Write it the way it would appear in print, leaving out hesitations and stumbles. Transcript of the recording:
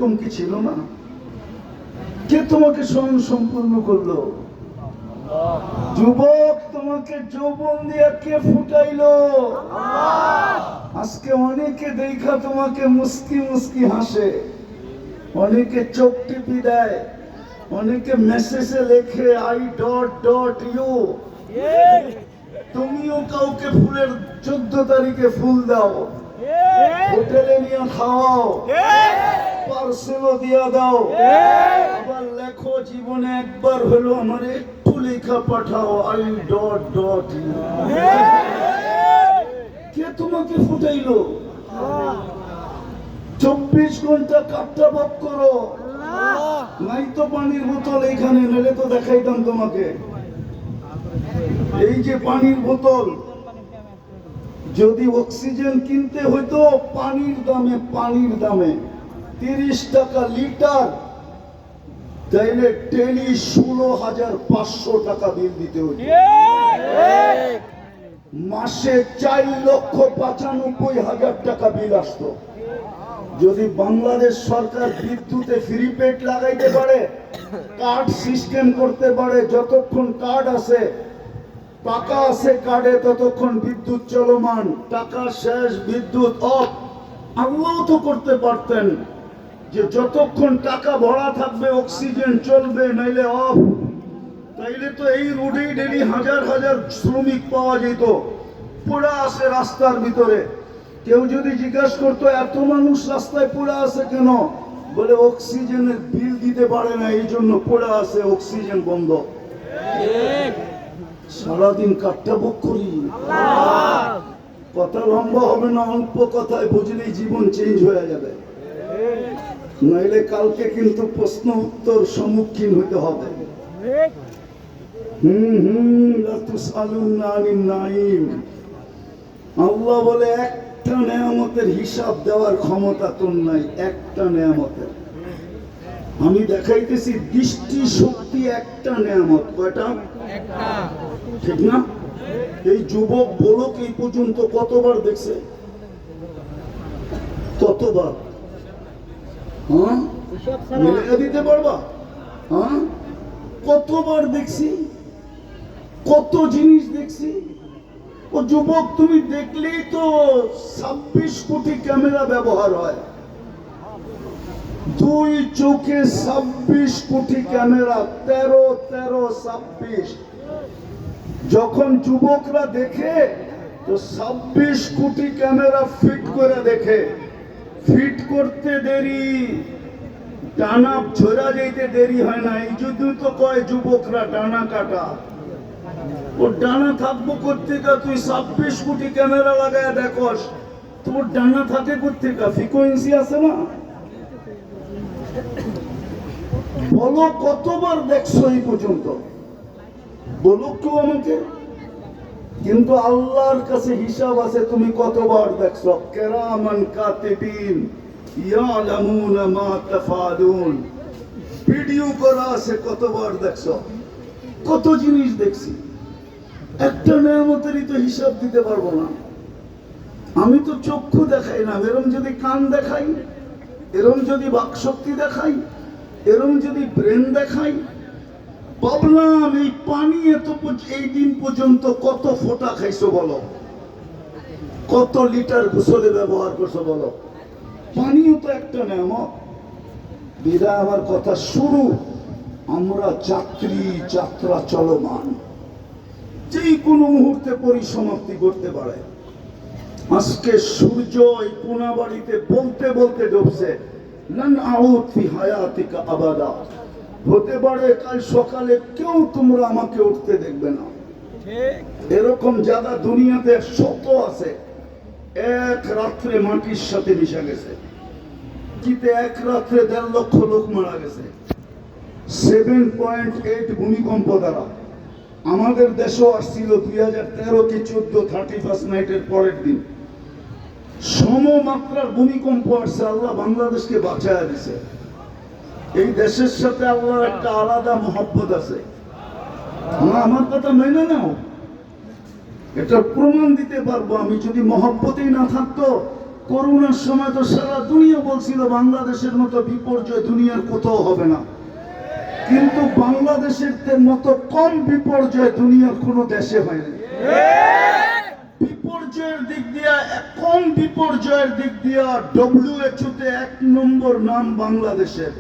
এরকম কি ছিল না? কে তোমাকে স্বয়ং সম্পূর্ণ করলো? যুবক, তোমাকে যৌবন দিয়ে কে ফুটাইলো? আজকে অনেকে দেখা তোমাকে মুস্কি মুস্কি হাসে, অনেকে চোখ টিপি দেয়, অনেকে মেসেজে লেখে আই ডট ডট ইউ। তুমিও কাউকে ফুলের 14 তারিখে ফুল দাও, হোটেলে নিয়ে খাওয়াও, পার্সেলও দিয়া দাও, আবার লেখো জীবনে একবার হলো আমার একটু লেখা পাঠাও আই ডট ডট ইউ। কে তোমাকে ফুটাইলো? 24 ঘন্টা কাটটা বাপ করো, নাই তো পানির বোতল এইখানে, নইলে তো দেখাইতাম তোমাকে। এই যে পানির বোতল, যদি অক্সিজেন কিনতে হইতো পানির দামে 30 টাকা লিটার, তাইলে ডেলি 16,500 টাকা বিল দিতে হইতো। মাসে 4,95,000 টাকা বিল আসতো। যদি বাংলাদেশ সরকার বিদ্যুতে ফ্রি পেড লাগাইতে পারে, কার্ড সিস্টেম করতে পারে, যতক্ষণ কার্ড আছে, টাকা আছে কার্ডে, ততক্ষণ বিদ্যুৎ চলমান, টাকা শেষ বিদ্যুৎ অফ। আল্লাহ তো করতে পারতেন যে যতক্ষণ টাকা ভরা থাকবে অক্সিজেন চলবে, নাইলে অফ। তাইলে তো এই রোডেই ডেলি হাজার হাজার শ্রমিক পাওয়া যেত, পড়ে আছে রাস্তার ভিতরে। কেউ যদি জিজ্ঞাসা করতো এত মানুষ রাস্তায় পড়ে আছে কেন, বলে অক্সিজেনের বিল দিতে পারে না, এই জন্য পড়ে আছে, অক্সিজেন বন্ধ। সারাদিন কাটটা বুক করি, কথা লম্বা হবে না, অল্প কথায় বুঝলেই জীবন চেঞ্জ হয়ে যাবে, নইলে কালকে কিন্তু প্রশ্ন উত্তর সম্মুখীন হতে হবে। আল্লাহ বলে একটা নেয়ামতের হিসাব দেওয়ার ক্ষমতা তোর নাই, একটা নেয়ামতের। আমি দেখাইতেছি দৃষ্টি শক্তি একটা নেয়ামত। কয়টা? ঠিক না? এই যুবক বলক এই পর্যন্ত কতবার দেখছে? কতবার? হ্যাঁ, মিলে দিতে পারবা? হ্যাঁ, কতবার দেখছি, কত জিনিস দেখছি। ও যুবক, তুমি দেখলেই তো 26 কোটি ক্যামেরা ব্যবহার হয়, 2 চোখে 26 কোটি ক্যামেরা, 13 যখন যুবকরা দেখে তো 26 কোটি ক্যামেরা ফিট করে দেখে। ফিট করতে দেরি, ডানা ঝরা যেতে দেরি হয় না। এই জন্য তো কয় যুবকরা ডানা কাটা। ওর ডানা থাকবো কোত্থেকা? তুই 26 কোটি ক্যামেরা লাগায় দেখোস, তোর ডানা থাকে কোত্থেকা? ফ্রিকোয়েন্সি আছে না? বলো কতবার দেখছো এই পর্যন্ত? বলো কেউ আমাকে। কিন্তু আল্লাহর কাছে হিসাব আছে তুমি কতবার দেখছো। কিরামান কাতিবিন ইয়ালামুনা মা তাফআলুন, ভিডিও করা আছে কতবার দেখছো। কত জিনিস দেখছি, একটা নেয়ামতেরই তো হিসাব দিতে পারবো না। আমি তো চক্ষু দেখাই না, এরম যদি কান দেখাই, এরম যদি বাকশক্তি দেখাই, এরম যদি ব্রেন দেখাই, ভাবলাম এই পানি এত এই দিন পর্যন্ত কত ফোঁটা খাইছো বলো, কত লিটার গোসলে ব্যবহার করছো বলো। পানিও তো একটা নেয়ামত। বিদায় আমার কথা শুরু, আমরা যাত্রা চলমান, যে কোনো মুহূর্তে পরিসমাপ্তি করতে পারে। আজকে সূর্য এই কোনাবাড়িতে বলতে বলতে ডুবছে, লান আউদ ফি হায়াতিকা আবাদা। হতে পারে কাল সকালে কেউ তোমরা আমাকে উঠতে দেখবে না। এরকম জায়গা দুনিয়াতে শত আছে। এক রাত্রে মাটির সাথে মিশে গেছে, কিতে এক রাত্রে 1.5 লক্ষ লোক মারা গেছে 7.8 ভূমিকম্প দ্বারা। আমাদের দেশও আসছিল 2013 কি 14 31 নাইটের পরের দিন সমমাত্রার ভূমিকম্প আসছে। আল্লাহ বাংলাদেশকে বাঁচায় দিছে। এই দেশের সাথে আল্লাহর একটা আলাদা মহব্বত আছে। আমার কথা মেনে নাও, এটা প্রমাণ দিতে পারবো আমি। যদি মহব্বতই না থাকতো করোনার সময় তো সারা দুনিয়া বলছিল বাংলাদেশের মতো বিপর্যয় দুনিয়ার কোথাও হবে না, কিন্তু বাংলাদেশের মতো কম বিপর্যয় দুনিয়ার কোনো দেশে হয়নি। বিপর্যয়ের দিক দিয়া, কম বিপর্যয়ের দিক দিয়া WHO তে 1 নম্বর নাম বাংলাদেশের।